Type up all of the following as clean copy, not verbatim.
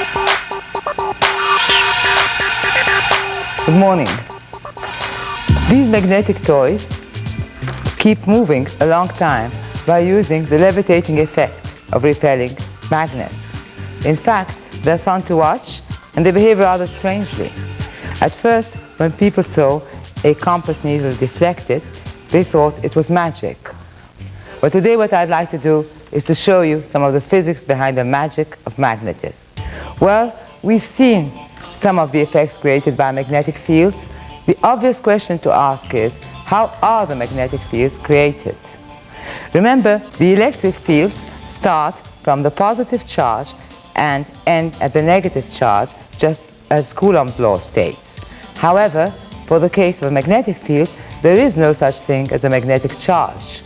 Good morning. These magnetic toys keep moving a long time by using the levitating effect of repelling magnets. In fact, they're fun to watch and they behave rather strangely. At first, when people saw a compass needle deflected, they thought it was magic. But today what I'd like to do is to show you some of the physics behind the magic of magnetism. Well, we've seen some of the effects created by magnetic fields. The obvious question to ask is, how are the magnetic fields created? Remember, the electric fields start from the positive charge and end at the negative charge, just as Coulomb's law states. However, for the case of a magnetic field, there is no such thing as a magnetic charge.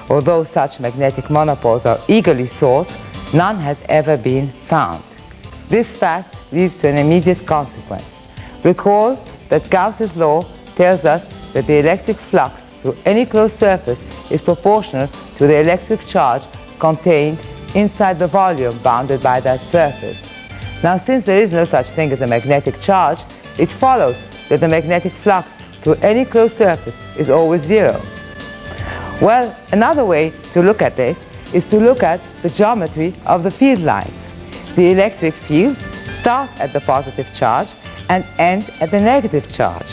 Although such magnetic monopoles are eagerly sought, none has ever been found. This fact leads to an immediate consequence. Recall that Gauss's law tells us that the electric flux through any closed surface is proportional to the electric charge contained inside the volume bounded by that surface. Now, since there is no such thing as a magnetic charge, it follows that the magnetic flux through any closed surface is always zero. Well, another way to look at this is to look at the geometry of the field lines. The electric fields start at the positive charge and end at the negative charge.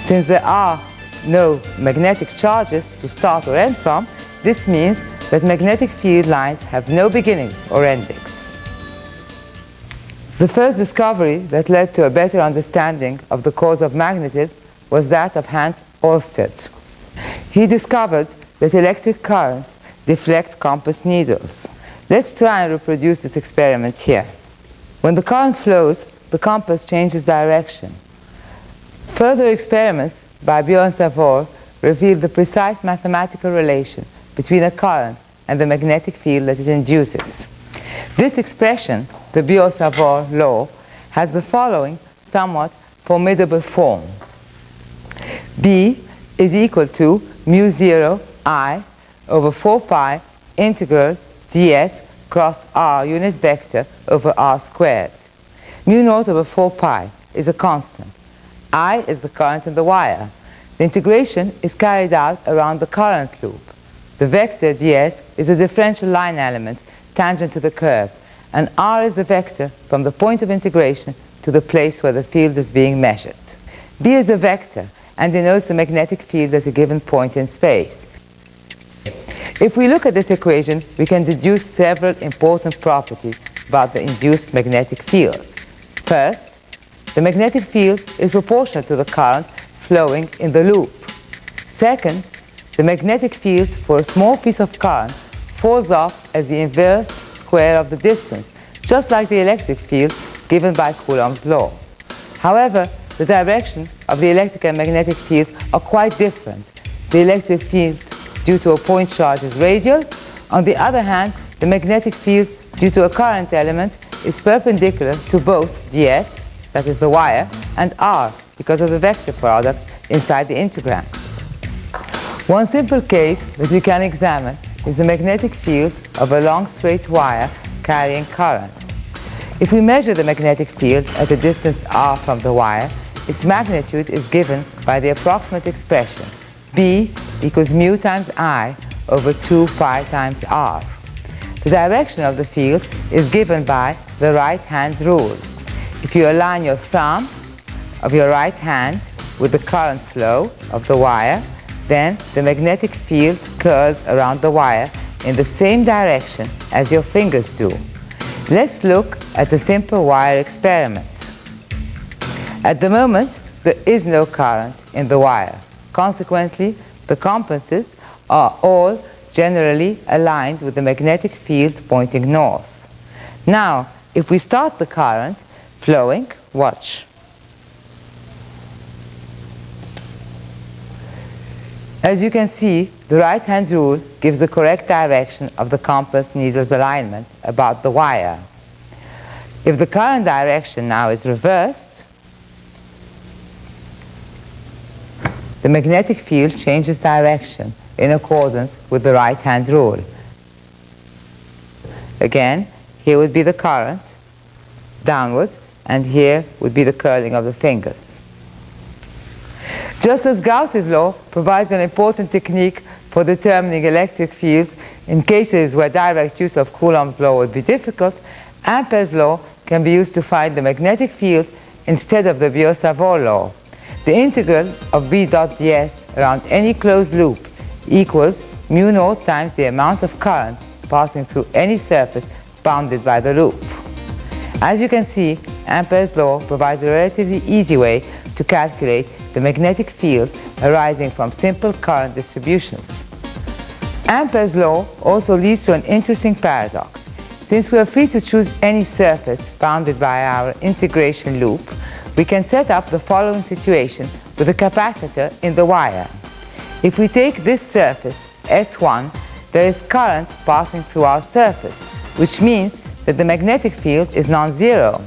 Since there are no magnetic charges to start or end from, this means that magnetic field lines have no beginnings or endings. The first discovery that led to a better understanding of the cause of magnetism was that of Hans Ørsted. He discovered that electric currents deflect compass needles. Let's try and reproduce this experiment here. When the current flows, the compass changes direction. Further experiments by Biot-Savart revealed the precise mathematical relation between a current and the magnetic field that it induces. This expression, the Biot-Savart law, has the following somewhat formidable form. B is equal to mu 0 I over 4 pi integral ds cross r unit vector over r squared. Mu naught over 4 pi is a constant. I is the current in the wire. The integration is carried out around the current loop. The vector ds is a differential line element tangent to the curve, and r is the vector from the point of integration to the place where the field is being measured. B is a vector and denotes the magnetic field at a given point in space. If we look at this equation, we can deduce several important properties about the induced magnetic field. First, the magnetic field is proportional to the current flowing in the loop. Second, the magnetic field for a small piece of current falls off as the inverse square of the distance, just like the electric field given by Coulomb's law. However, the direction of the electric and magnetic fields are quite different. The electric field due to a point charge is radial. On the other hand, the magnetic field due to a current element is perpendicular to both ds, that is the wire, and r, because of the vector product inside the integrand. One simple case that we can examine is the magnetic field of a long straight wire carrying current. If we measure the magnetic field at a distance r from the wire, its magnitude is given by the approximate expression B equals mu times I over 2 pi times r. The direction of the field is given by the right-hand rule. If you align your thumb of your right hand with the current flow of the wire, then the magnetic field curls around the wire in the same direction as your fingers do. Let's look at the simple wire experiment. At the moment, there is no current in the wire. Consequently, the compasses are all generally aligned with the magnetic field pointing north. Now, if we start the current flowing, watch. As you can see, the right-hand rule gives the correct direction of the compass needle's alignment about the wire. If the current direction now is reversed, the magnetic field changes direction in accordance with the right-hand rule. Again, here would be the current, downwards, and here would be the curling of the fingers. Just as Gauss's law provides an important technique for determining electric fields in cases where direct use of Coulomb's law would be difficult, Ampere's law can be used to find the magnetic field instead of the Biot-Savart law. The integral of B dot ds around any closed loop equals mu naught times the amount of current passing through any surface bounded by the loop. As you can see, Ampere's law provides a relatively easy way to calculate the magnetic field arising from simple current distributions. Ampere's law also leads to an interesting paradox. Since we are free to choose any surface bounded by our integration loop, we can set up the following situation with a capacitor in the wire. If we take this surface, S1, there is current passing through our surface, which means that the magnetic field is non-zero.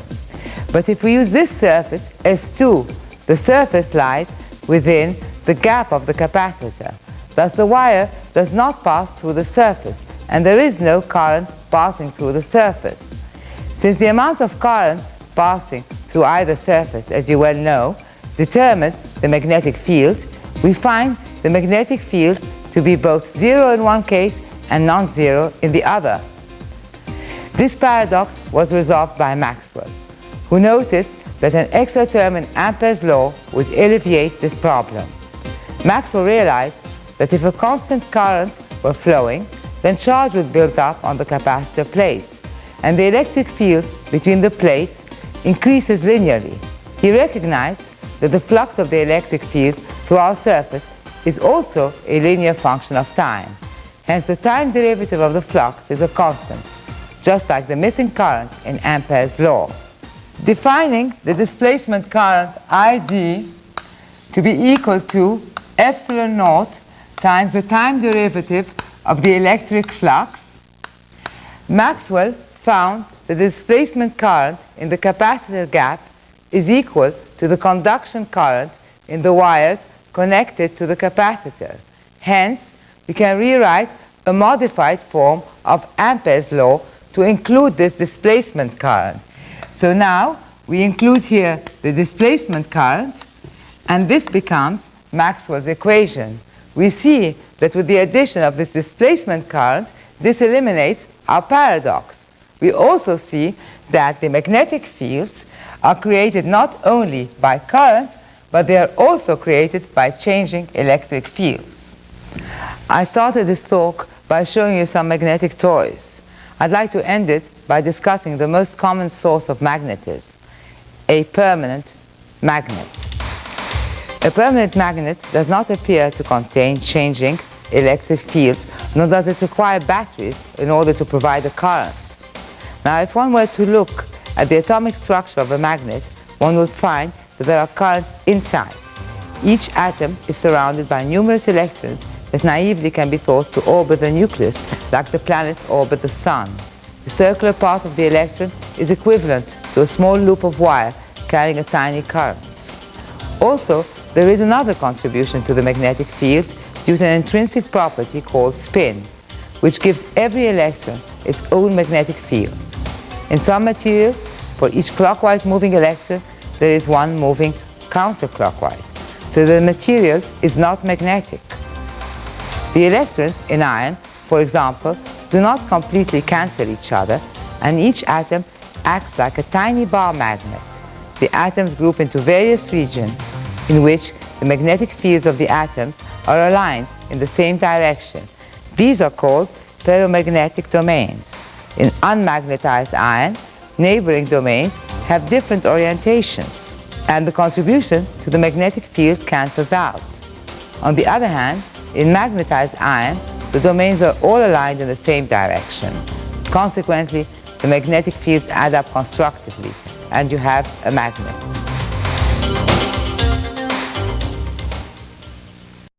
But if we use this surface, S2, the surface lies within the gap of the capacitor. Thus the wire does not pass through the surface, and there is no current passing through the surface. Since the amount of current passing through either surface, as you well know, determines the magnetic field, we find the magnetic field to be both zero in one case and non-zero in the other. This paradox was resolved by Maxwell, who noticed that an extra term in Ampere's law would alleviate this problem. Maxwell realized that if a constant current were flowing, then charge would build up on the capacitor plates, and the electric field between the plates increases linearly. He recognized that the flux of the electric field through our surface is also a linear function of time. Hence the time derivative of the flux is a constant, just like the missing current in Ampere's law. Defining the displacement current ID to be equal to epsilon naught times the time derivative of the electric flux, Maxwell found the displacement current in the capacitor gap is equal to the conduction current in the wires connected to the capacitor. Hence, we can rewrite a modified form of Ampere's law to include this displacement current. So now we include here the displacement current, and this becomes Maxwell's equation. We see that with the addition of this displacement current, this eliminates our paradox. We also see that the magnetic fields are created not only by current, but they are also created by changing electric fields. I started this talk by showing you some magnetic toys. I'd like to end it by discussing the most common source of magnetism, a permanent magnet. A permanent magnet does not appear to contain changing electric fields, nor does it require batteries in order to provide a current. Now, if one were to look at the atomic structure of a magnet, one would find that there are currents inside. Each atom is surrounded by numerous electrons that naively can be thought to orbit the nucleus like the planets orbit the sun. The circular path of the electron is equivalent to a small loop of wire carrying a tiny current. Also, there is another contribution to the magnetic field due to an intrinsic property called spin, which gives every electron its own magnetic field. In some materials, for each clockwise moving electron, there is one moving counterclockwise, so the material is not magnetic. The electrons in iron, for example, do not completely cancel each other, and each atom acts like a tiny bar magnet. The atoms group into various regions in which the magnetic fields of the atoms are aligned in the same direction. These are called ferromagnetic domains. In unmagnetized iron, neighboring domains have different orientations, and the contribution to the magnetic field cancels out. On the other hand, in magnetized iron, the domains are all aligned in the same direction. Consequently, the magnetic fields add up constructively, and you have a magnet.